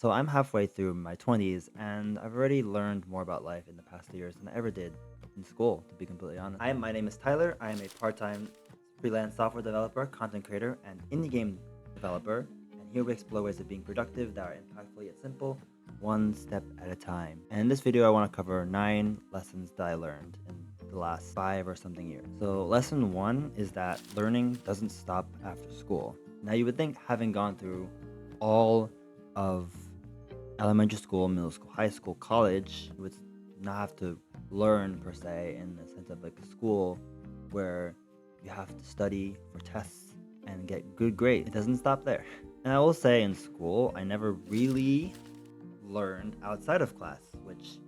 So I'm halfway through my 20s and I've already learned more about life in the past 2 years than I ever did in school, to be completely honest. My name is Tyler. I am a part-time freelance software developer, content creator, and indie game developer. And here we explore ways of being productive that are impactful yet simple, one step at a time. And in this video, I want to cover 9 lessons that I learned in the last 5 or something years. So lesson 1 is that learning doesn't stop after school. Now you would think, having gone through all of elementary school, middle school, high school, college, you would not have to learn per se in the sense of like a school where you have to study for tests and get good grades. It doesn't stop there. And I will say in school, I never really learned outside of class, which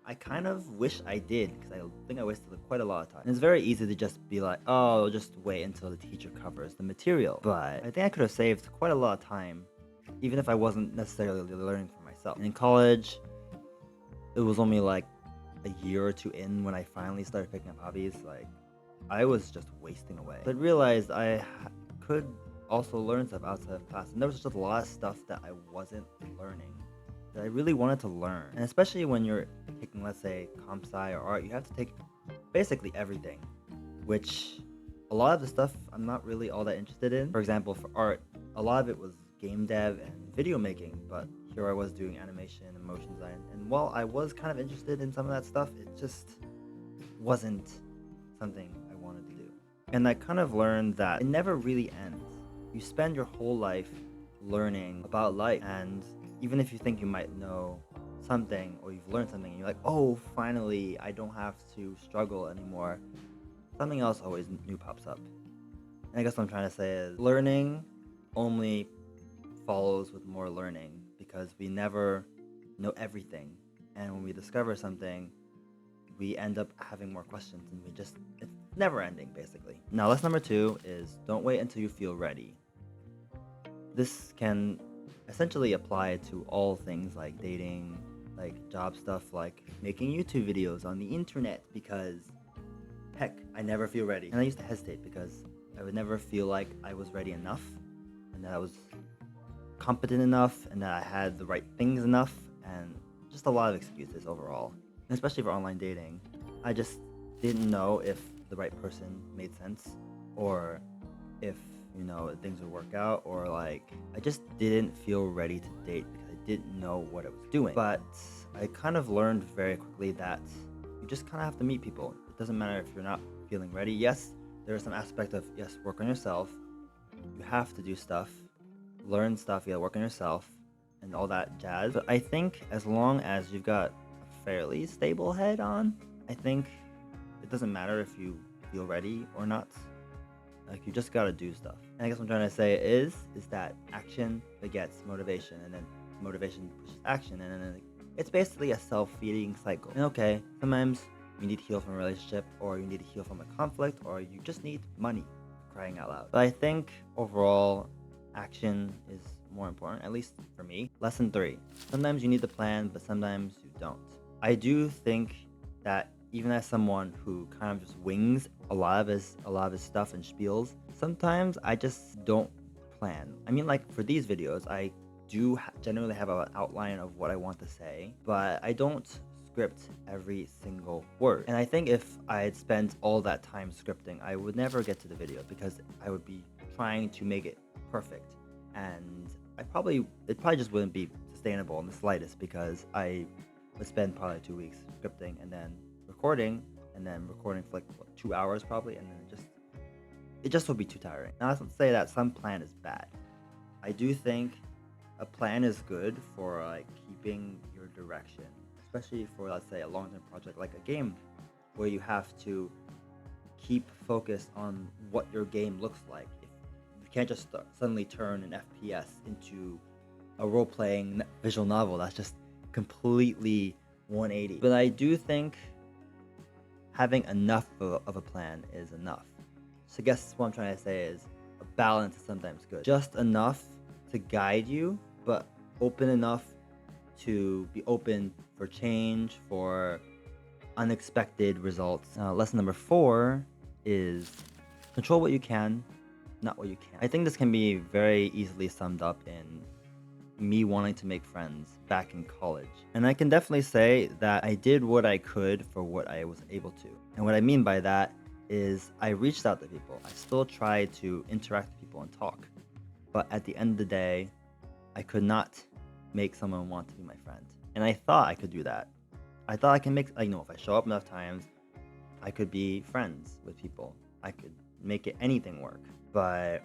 I kind of wish I did because I think I wasted quite a lot of time. And it's very easy to just be like, oh, just wait until the teacher covers the material. But I think I could have saved quite a lot of time, even if I wasn't necessarily learning for myself. And in college, it was only like a year or two in when I finally started picking up hobbies. Like, I was just wasting away. But I realized could also learn stuff outside of class. And there was just a lot of stuff that I wasn't learning that I really wanted to learn. And especially when you're taking, let's say, comp sci or art, you have to take basically everything, which a lot of the stuff I'm not really all that interested in. For example, for art, a lot of it was game dev and video making, but here I was doing animation and motion design. And while I was kind of interested in some of that stuff, it just wasn't something I wanted to do. And I kind of learned that it never really ends. You spend your whole life learning about life, and even if you think you might know something or you've learned something and you're like, oh, finally, I don't have to struggle anymore, something else always new pops up. And I guess what I'm trying to say is learning only follows with more learning because we never know everything. And when we discover something, we end up having more questions and it's never ending basically. Now, lesson number 2 is don't wait until you feel ready. This can essentially apply to all things like dating, like job stuff, like making YouTube videos on the internet, because heck, I never feel ready. And I used to hesitate because I would never feel like I was ready enough and that I was competent enough and that I had the right things enough, and just a lot of excuses overall. And especially for online dating, I just didn't know if the right person made sense or if, things would work out, or like I just didn't feel ready to date because I didn't know what I was doing. But I kind of learned very quickly that you just kind of have to meet people. It doesn't matter if you're not feeling ready. Yes, there is some aspect of, yes, work on yourself. You have to do stuff, learn stuff, you gotta work on yourself and all that jazz. But I think as long as you've got a fairly stable head on, I think it doesn't matter if you feel ready or not. Like, you just gotta do stuff. And I guess what I'm trying to say is that action begets motivation, and then motivation pushes action, and then it's basically a self-feeding cycle. And okay, sometimes you need to heal from a relationship, or you need to heal from a conflict, or you just need money, crying out loud. But I think overall, action is more important, at least for me. Lesson 3. Sometimes you need to plan, but sometimes you don't. I do think that even as someone who kind of just wings a lot of his stuff and spiels, sometimes I just don't plan. I mean, like for these videos, I do generally have an outline of what I want to say, but I don't script every single word. And I think if I had spent all that time scripting, I would never get to the video because I would be trying to make it perfect. And it probably just wouldn't be sustainable in the slightest, because I would spend probably 2 weeks scripting and then recording for like 2 hours probably, and then it just would be too tiring. Now, let's not say that some plan is bad. I do think a plan is good for like keeping your direction, especially for, let's say, a long-term project like a game where you have to keep focused on what your game looks like. If you can't just suddenly turn an FPS into a role-playing visual novel, that's just completely 180. But I do think having enough of a plan is enough. So I guess what I'm trying to say is a balance is sometimes good. Just enough to guide you, but open enough to be open for change, for unexpected results. Lesson number 4 is control what you can, not what you can't. I think this can be very easily summed up in me wanting to make friends back in college. And I can definitely say that I did what I could for what I was able to. And what I mean by that is I reached out to people. I still tried to interact with people and talk. But at the end of the day, I could not make someone want to be my friend. And I thought I could do that. I thought I can make, if I show up enough times, I could be friends with people. I could make anything work. But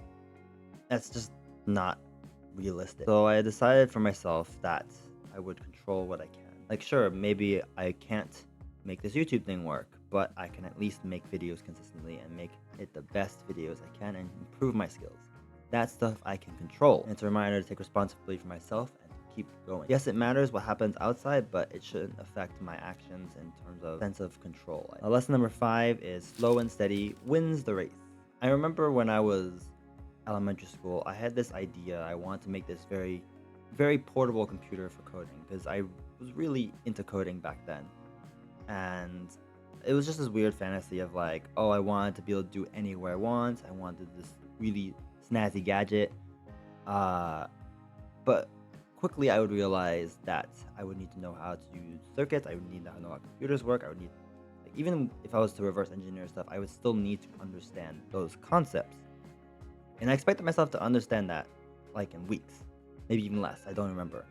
that's just not realistic. So I decided for myself that I would control what I can. Like, sure, maybe I can't make this YouTube thing work, but I can at least make videos consistently and make it the best videos I can and improve my skills. That's stuff I can control. And it's a reminder to take responsibility for myself and to keep going. Yes, it matters what happens outside, but it shouldn't affect my actions in terms of sense of control. Lesson number 5 is slow and steady wins the race. I remember when I was elementary school, I had this idea. I wanted to make this very, very portable computer for coding because I was really into coding back then. And it was just this weird fantasy of like, oh, I wanted to be able to do anywhere I want. I wanted this really snazzy gadget. But quickly I would realize that I would need to know how to use circuits. I would need to know how computers work. I would need, like, even if I was to reverse engineer stuff, I would still need to understand those concepts. And I expected myself to understand that like in weeks, maybe even less. I don't remember.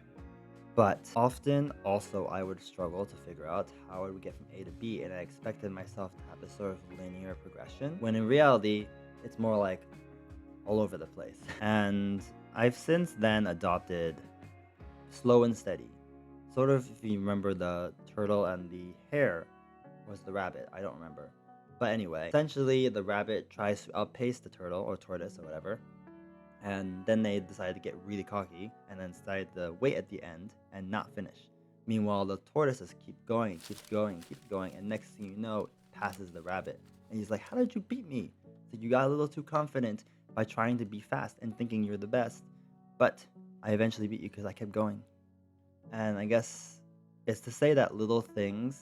But often also I would struggle to figure out how I would get from A to B, and I expected myself to have this sort of linear progression, when in reality, it's more like all over the place. And I've since then adopted slow and steady. Sort of, if you remember the turtle and the hare was the rabbit, I don't remember. But anyway, essentially the rabbit tries to outpace the turtle or tortoise or whatever, and then they decided to get really cocky and then decided to wait at the end and not finish. Meanwhile, the tortoises keep going, keep going, keep going, and next thing you know, it passes the rabbit. And he's like, "How did you beat me?" So you got a little too confident by trying to be fast and thinking you're the best. But I eventually beat you because I kept going. And I guess it's to say that little things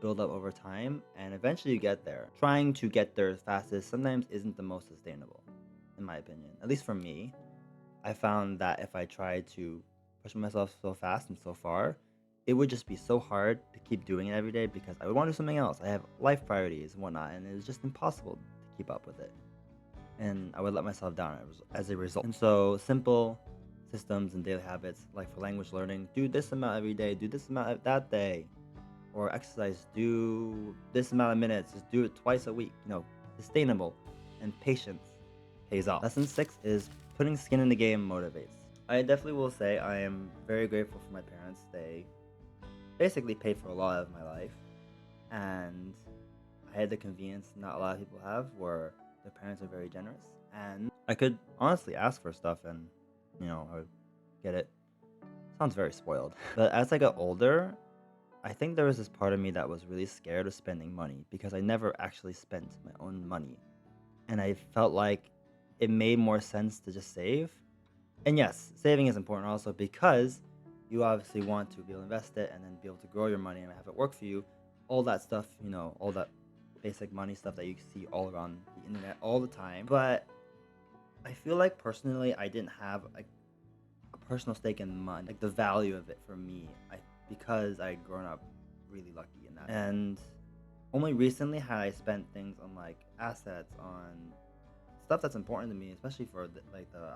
build up over time and eventually you get there. Trying to get there as fast as sometimes isn't the most sustainable, in my opinion. At least for me, I found that if I tried to push myself so fast and so far, it would just be so hard to keep doing it every day because I would want to do something else. I have life priorities and whatnot, and it was just impossible to keep up with it. And I would let myself down as a result. And so, simple systems and daily habits, like for language learning, do this amount every day, do this amount that day, or exercise, do this amount of minutes, just do it twice a week. Sustainable and patience pays off. Lesson 6 is putting skin in the game motivates. I definitely will say I am very grateful for my parents. They basically paid for a lot of my life, and I had the convenience not a lot of people have, where their parents are very generous, and I could honestly ask for stuff and I would get it. Sounds very spoiled. But as I got older, I think there was this part of me that was really scared of spending money because I never actually spent my own money. And I felt like it made more sense to just save. And yes, saving is important also because you obviously want to be able to invest it and then be able to grow your money and have it work for you. All that stuff, all that basic money stuff that you see all around the internet all the time. But I feel like personally, I didn't have like a personal stake in money, like the value of it for me. Because I'd grown up really lucky in that. And only recently had I spent things on like assets, on stuff that's important to me, especially for the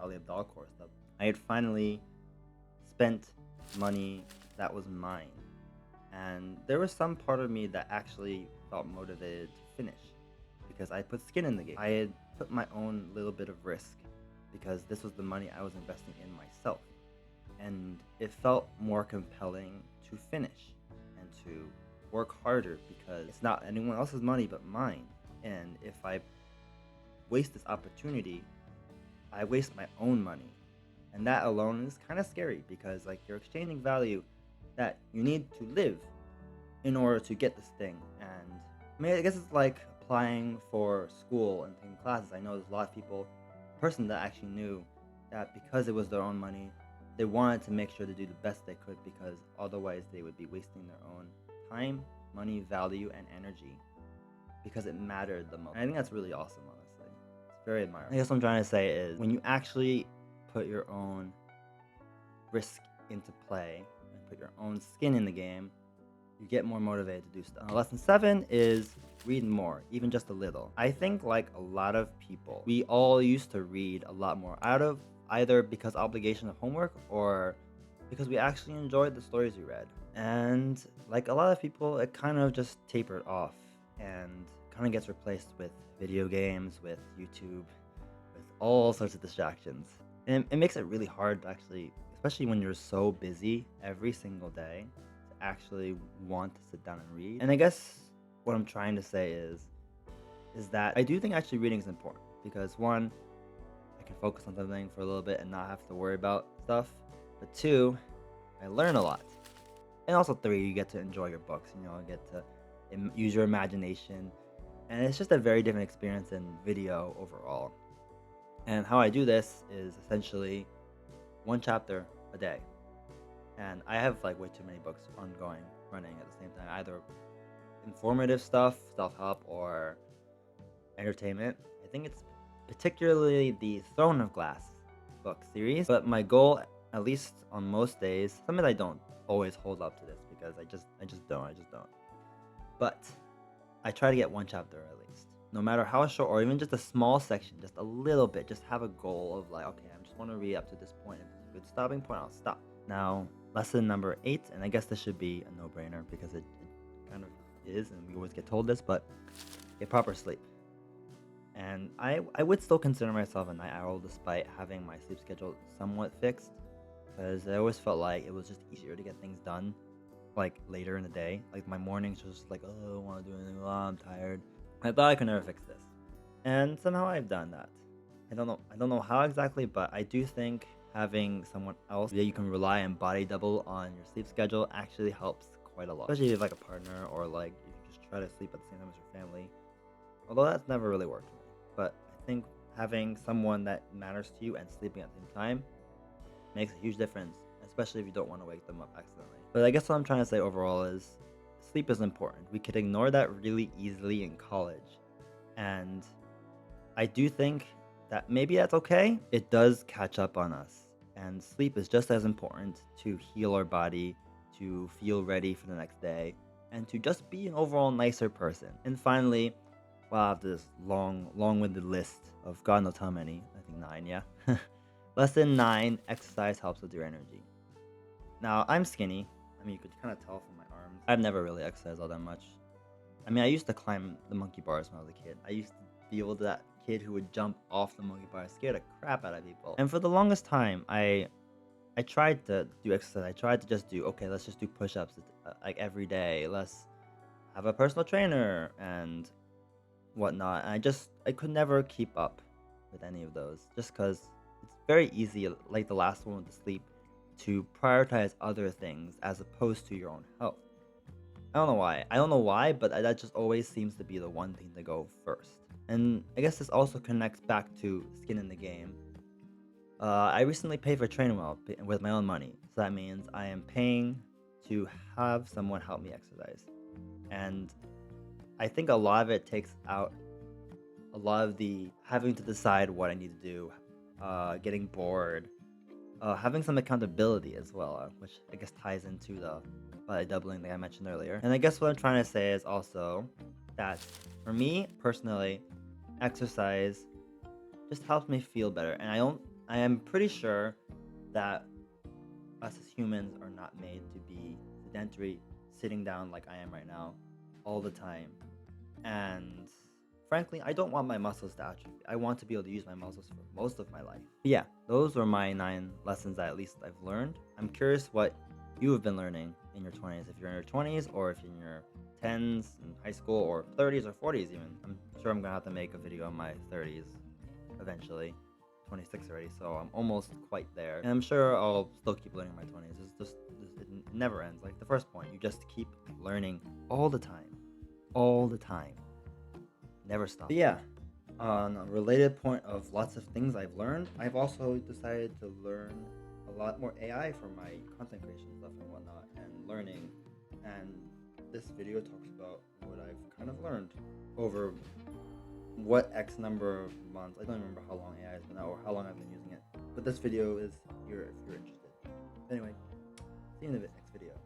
Ali Abdal course stuff. I had finally spent money that was mine. And there was some part of me that actually felt motivated to finish because I put skin in the game. I had put my own little bit of risk because this was the money I was investing in myself. And it felt more compelling to finish and to work harder because it's not anyone else's money but mine. And if I waste this opportunity, I waste my own money. And that alone is kind of scary because like you're exchanging value that you need to live in order to get this thing. And I guess it's like applying for school and taking classes. I know there's a lot of people, person that actually knew that because it was their own money, they wanted to make sure to do the best they could because otherwise they would be wasting their own time, money, value, and energy because it mattered the most. And I think that's really awesome, honestly. It's very admirable. I guess what I'm trying to say is when you actually put your own risk into play and put your own skin in the game, you get more motivated to do stuff. Lesson 7 is read more, even just a little. I think like a lot of people, we all used to read a lot more out of either because obligation of homework or because we actually enjoyed the stories we read. And like a lot of people, it kind of just tapered off and kind of gets replaced with video games, with YouTube, with all sorts of distractions. And it makes it really hard to actually, especially when you're so busy every single day, to actually want to sit down and read. And I guess what I'm trying to say is that I do think actually reading is important because one, I can focus on something for a little bit and not have to worry about stuff. But two, I learn a lot. And also three, you get to enjoy your books, get to use your imagination. And it's just a very different experience than video overall. And how I do this is essentially one chapter a day. And I have like way too many books ongoing, running at the same time, either informative stuff, self-help, or entertainment. I think it's particularly the Throne of Glass book series. But my goal, at least on most days, something I don't always hold up to this because I just don't. But I try to get one chapter at least. No matter how short or even just a small section, just a little bit, just have a goal of like, okay, I just want to read up to this point. If it's a good stopping point, I'll stop. Now, lesson number 8, and I guess this should be a no-brainer because it kind of is, and we always get told this, but get proper sleep. And I would still consider myself a night owl despite having my sleep schedule somewhat fixed, because I always felt like it was just easier to get things done like later in the day. Like my mornings was just like, oh, I don't want to do anything. Oh, I'm tired. I thought I could never fix this, and somehow I've done that. I don't know how exactly, but I do think having someone else that you can rely and body double on your sleep schedule actually helps quite a lot, especially if you have like a partner or like if you just try to sleep at the same time as your family. Although that's never really worked for me, but I think having someone that matters to you and sleeping at the same time makes a huge difference, especially if you don't want to wake them up accidentally. But I guess what I'm trying to say overall is sleep is important. We could ignore that really easily in college. And I do think that maybe that's okay. It does catch up on us. And sleep is just as important to heal our body, to feel ready for the next day, and to just be an overall nicer person. And finally, well, I have this long-winded list of God knows how many. I think 9, yeah. Lesson 9, exercise helps with your energy. Now, I'm skinny. I mean, you could kind of tell from my arms. I've never really exercised all that much. I mean, I used to climb the monkey bars when I was a kid. I used to be able to that kid who would jump off the monkey bar, scare the crap out of people. And for the longest time, I tried to do exercise. I tried to just do, okay, let's just do push-ups like every day. Let's have a personal trainer and whatnot. And I could never keep up with any of those just because it's very easy, like the last one with the sleep, to prioritize other things as opposed to your own health. I don't know why, but that just always seems to be the one thing to go first. And I guess this also connects back to skin in the game. I recently paid for TrainWell with my own money. So that means I am paying to have someone help me exercise. And I think a lot of it takes out a lot of the having to decide what I need to do, getting bored, having some accountability as well, which I guess ties into the body doubling that I mentioned earlier. And I guess what I'm trying to say is also that for me personally, exercise just helps me feel better. And I am pretty sure that us as humans are not made to be sedentary, sitting down like I am right now all the time. And frankly, I don't want my muscles to atrophy. I want to be able to use my muscles for most of my life. But yeah, those were my 9 lessons that at least I've learned. I'm curious what you have been learning in your 20s. If you're in your 20s or if you're in your 10s in high school or 30s or 40s even. I'm sure I'm gonna have to make a video on my 30s eventually. 26 already, so I'm almost quite there. And I'm sure I'll still keep learning in my 20s. It never ends. Like the first point, you just keep learning all the time. All the time. Never stop. But yeah, on a related point of lots of things I've learned, I've also decided to learn a lot more AI for my content creation stuff and whatnot, and learning. And this video talks about what I've kind of learned over what X number of months. I don't remember how long AI has been out or how long I've been using it. But this video is here if you're interested. Anyway, see you in the next video.